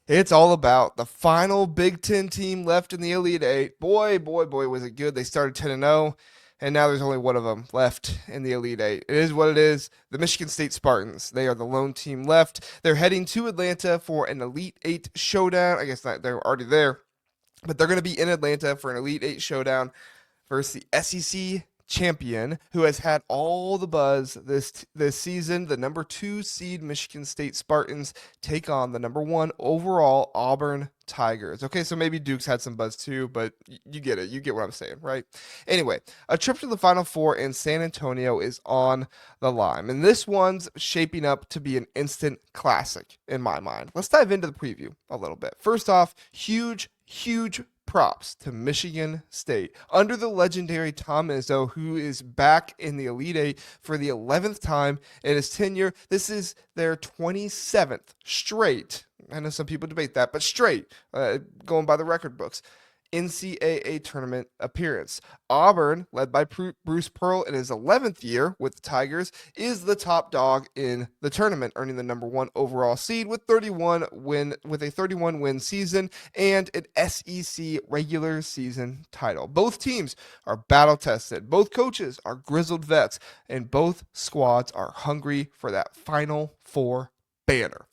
It's all about the final Big Ten team left in the Elite Eight. Boy, boy, boy, was it good. They started 10-0, and now there's only one of them left in the Elite Eight. It is what it is. The Michigan State Spartans. They are the lone team left. They're heading to Atlanta for an Elite Eight showdown. I guess not, they're already there, but they're going to be in Atlanta for an Elite Eight showdown versus the SEC champion who has had all the buzz this season. The number 2 seed Michigan State Spartans take on the number 1 overall Auburn Tigers. Okay, so maybe Duke's had some buzz too, but you get it. You get what I'm saying, right? Anyway, a trip to the Final Four in San Antonio is on the line, and this one's shaping up to be an instant classic in my mind. Let's dive into the preview a little bit. First off, huge props to Michigan State under the legendary Tom Izzo, who is back in the Elite Eight for the 11th time in his tenure. This is their 27th straight. I know some people debate that, but straight, going by the record books. NCAA tournament appearance. Auburn, led by Bruce Pearl in his 11th year with the Tigers, is the top dog in the tournament, earning the number 1 overall seed with a 31 win season and an SEC regular season title. Both teams are battle tested. Both coaches are grizzled vets, and both squads are hungry for that Final Four banner.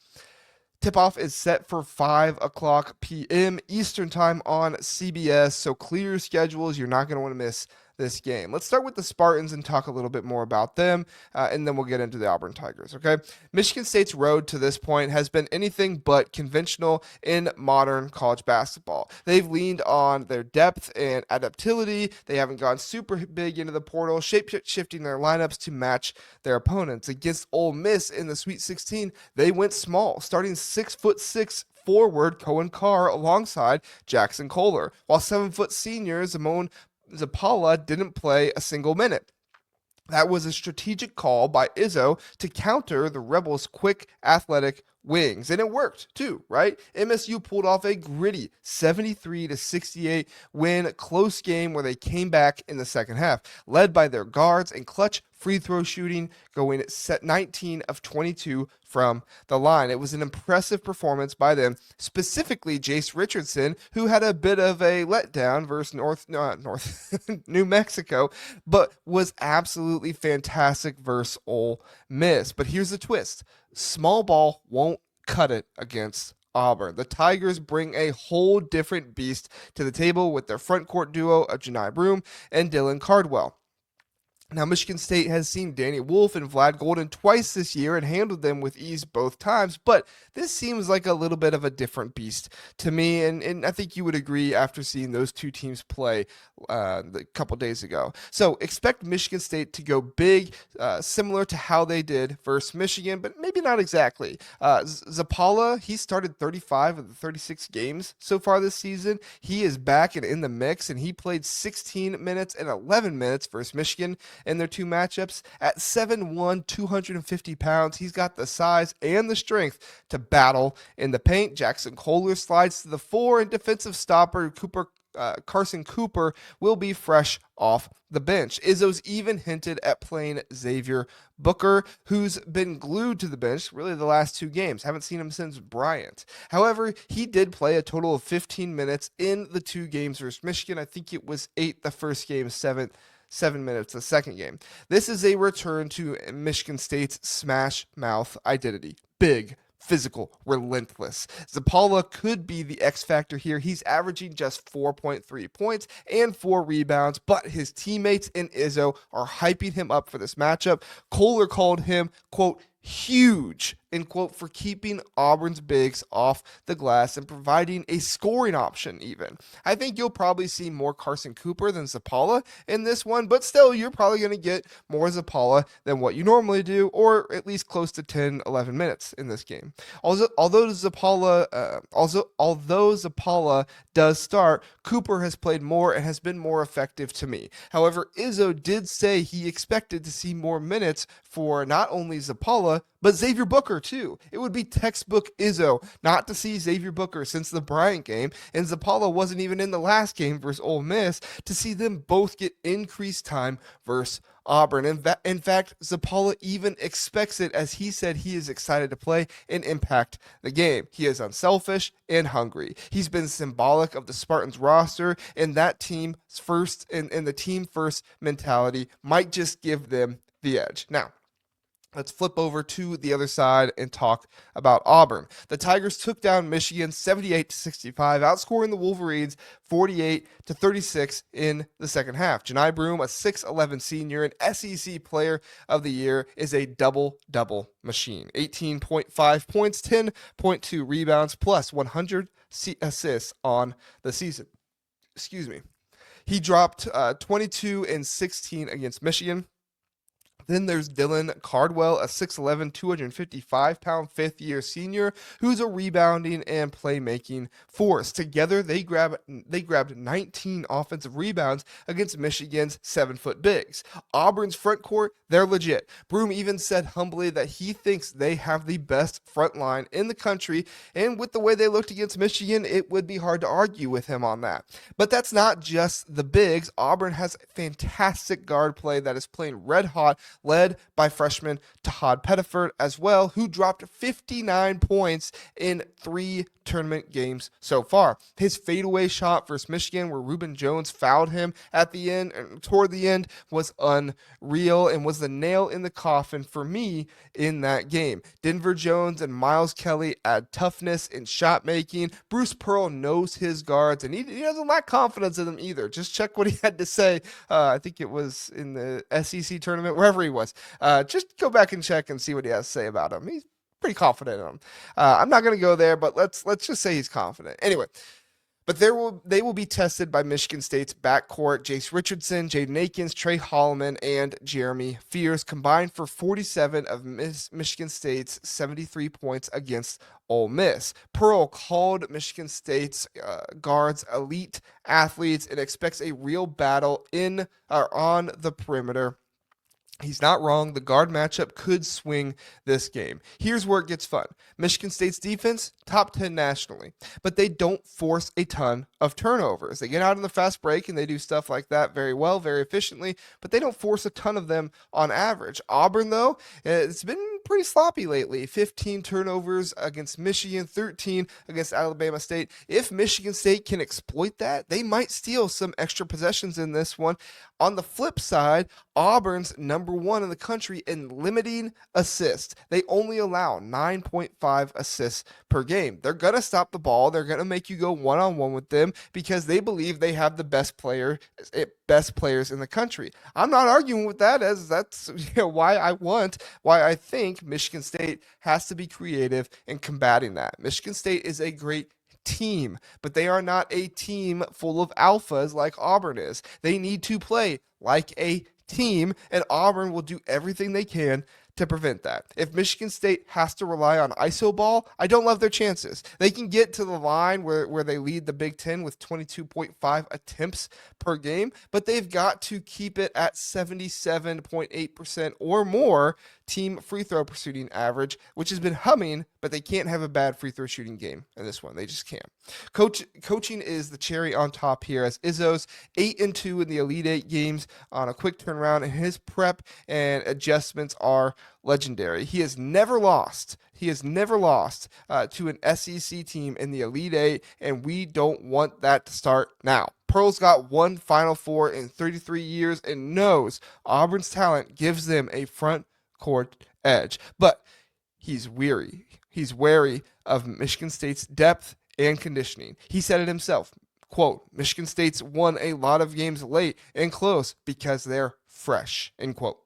Tip-off is set for 5 o'clock p.m. Eastern Time on CBS, so clear your schedules. You're not going to want to miss this game. Let's start with the Spartans and talk a little bit more about them, and then we'll get into the Auburn Tigers, okay? Michigan State's road to this point has been anything but conventional in modern college basketball. They've leaned on their depth and adaptability. They haven't gone super big into the portal, shape-shifting their lineups to match their opponents. Against Ole Miss in the Sweet 16, they went small, starting 6'6" forward Cohen Carr alongside Jackson Kohler, while 7-foot senior Simone Zapala didn't play a single minute. That was a strategic call by Izzo to counter the Rebels' quick, athletic wings, and it worked too, right? MSU pulled off a gritty 73-68 win, close game where they came back in the second half, led by their guards and clutch free throw shooting, going at set 19 of 22 from the line. It was an impressive performance by them, specifically Jace Richardson, who had a bit of a letdown versus New Mexico, but was absolutely fantastic versus Ole Miss. But here's the twist: small ball won't cut it against Auburn. The Tigers bring a whole different beast to the table with their front court duo of Janai Broome and Dylan Cardwell. Now, Michigan State has seen Danny Wolf and Vlad Golden twice this year and handled them with ease both times, but this seems like a little bit of a different beast to me, and I think you would agree after seeing those two teams play a couple days ago. So expect Michigan State to go big, similar to how they did versus Michigan, but maybe not exactly. Zapala, he started 35 of the 36 games so far this season. He is back and in the mix, and he played 16 minutes and 11 minutes versus Michigan in their two matchups. At 7'1", 250 pounds, he's got the size and the strength to battle in the paint. Jackson Kohler slides to the 4, and defensive stopper Carson Cooper will be fresh off the bench. Izzo's even hinted at playing Xavier Booker, who's been glued to the bench really the last 2 games. Haven't seen him since Bryant. However, he did play a total of 15 minutes in the 2 games versus Michigan. I think it was 8 the first game, 7 minutes the second game. This is a return to Michigan State's smash mouth identity. Big, physical, relentless. Zapala could be the X factor here. He's averaging just 4.3 points and 4 rebounds, but his teammates and Izzo are hyping him up for this matchup. Kohler called him, quote, huge, end quote, for keeping Auburn's bigs off the glass and providing a scoring option even. I think you'll probably see more Carson Cooper than Zapala in this one, but still, you're probably going to get more Zapala than what you normally do, or at least close to 10, 11 minutes in this game. Although Zapala does start, Cooper has played more and has been more effective to me. However, Izzo did say he expected to see more minutes for not only Zapala, but Xavier Booker too. It would be textbook Izzo not to see Xavier Booker since the Bryant game, and Zapala wasn't even in the last game versus Ole Miss, to see them both get increased time versus Auburn. In fact, Zapala even expects it, as he said he is excited to play and impact the game. He is unselfish and hungry. He's been symbolic of the Spartans roster, and that team first and the team first mentality might just give them the edge. Now, let's flip over to the other side and talk about Auburn. The Tigers took down Michigan 78-65, outscoring the Wolverines 48-36 in the second half. Johni Broome, a 6'11 senior and SEC Player of the Year, is a double-double machine. 18.5 points, 10.2 rebounds, plus 100 assists on the season. Excuse me. He dropped 22 and 16 against Michigan. Then there's Dylan Cardwell, a 6'11", 255-pound fifth-year senior who's a rebounding and playmaking force. Together, they grabbed 19 offensive rebounds against Michigan's 7-foot bigs. Auburn's front court, they're legit. Broome even said humbly that he thinks they have the best front line in the country, and with the way they looked against Michigan, it would be hard to argue with him on that. But that's not just the bigs. Auburn has fantastic guard play that is playing red hot, led by freshman Tahad Pettiford as well, who dropped 59 points in 3 tournament games so far. His fadeaway shot versus Michigan, where Reuben Jones fouled him at the end, toward the end, was unreal and was the nail in the coffin for me in that game. Denver Jones and Miles Kelly add toughness in shot making. Bruce Pearl knows his guards, and he doesn't lack confidence in them either. Just check what he had to say. I think it was in the SEC tournament, wherever he was. Just go back and check and see what he has to say about him. He's pretty confident in him. I'm not going to go there, but let's just say he's confident. Anyway, but they will be tested by Michigan State's backcourt. Jace Richardson, Jaden Akins, Trey Holloman, and Jeremy Fears combined for 47 of Michigan State's 73 points against Ole Miss. Pearl called Michigan State's guards elite athletes and expects a real battle in or on the perimeter. He's not wrong. The guard matchup could swing this game. Here's where it gets fun. Michigan State's defense, top 10 nationally, but they don't force a ton of turnovers. They get out in the fast break and they do stuff like that very well, very efficiently, but they don't force a ton of them on average. Auburn, though, it's been pretty sloppy lately. 15 turnovers against Michigan, 13 against Alabama State. If Michigan State can exploit that, they might steal some extra possessions in this one. On the flip side, Auburn's number 1 in the country in limiting assists. They only allow 9.5 assists per game. They're going to stop the ball. They're going to make you go one-on-one with them because they believe they have the best players in the country. I'm not arguing with that, as that's why I think Michigan State has to be creative in combating that. Michigan State is a great team, but they are not a team full of alphas like Auburn is. They need to play like a team, and Auburn will do everything they can to prevent that. If Michigan State has to rely on iso ball, I don't love their chances. They can get to the line where they lead the Big Ten with 22.5 attempts per game, but they've got to keep it at 77.8% or more team free throw shooting average, which has been humming, but they can't have a bad free throw shooting game in this one. They just can't. Coaching is the cherry on top here, as Izzo's 8-2 in the Elite Eight games on a quick turnaround, and his prep and adjustments are legendary. He has never lost to an SEC team in the Elite Eight, and we don't want that to start now. Pearl's got 1 Final Four in 33 years and knows Auburn's talent gives them a front court edge, but he's wary of Michigan State's depth and conditioning. He said it himself, quote, Michigan State's won a lot of games late and close because they're fresh, end quote.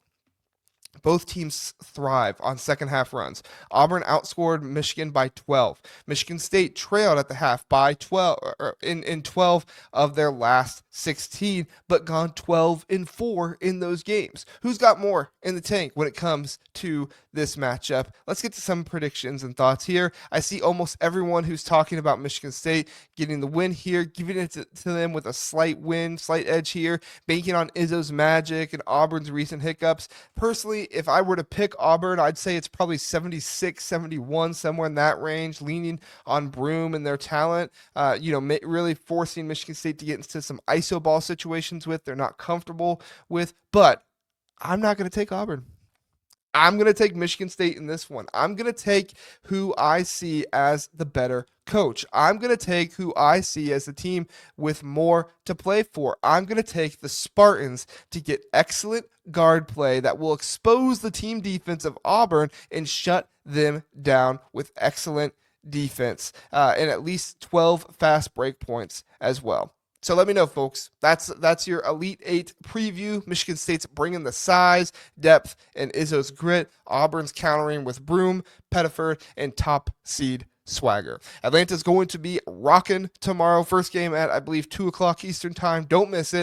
Both teams thrive on second half runs. Auburn outscored Michigan by 12. Michigan State trailed at the half by 12 in 12 of their last 16, but gone 12-4 in those games. Who's got more in the tank when it comes to this matchup? Let's get to some predictions and thoughts here. I see almost everyone who's talking about Michigan State getting the win here, giving it to them with a slight edge here, banking on Izzo's magic and Auburn's recent hiccups. Personally, if I were to pick Auburn, I'd say it's probably 76, 71, somewhere in that range, leaning on Broome and their talent, really forcing Michigan State to get into some iso ball situations they're not comfortable with. But I'm not going to take Auburn. I'm going to take Michigan State in this one. I'm going to take who I see as the better coach. I'm going to take who I see as the team with more to play for. I'm going to take the Spartans to get excellent guard play that will expose the team defense of Auburn and shut them down with excellent defense and at least 12 fast break points as well. So let me know, folks. That's your Elite Eight preview. Michigan State's bringing the size, depth, and Izzo's grit. Auburn's countering with Broome, Pettiford, and top seed Swagger. Atlanta's going to be rocking tomorrow. First game at, I believe, 2 o'clock Eastern time. Don't miss it.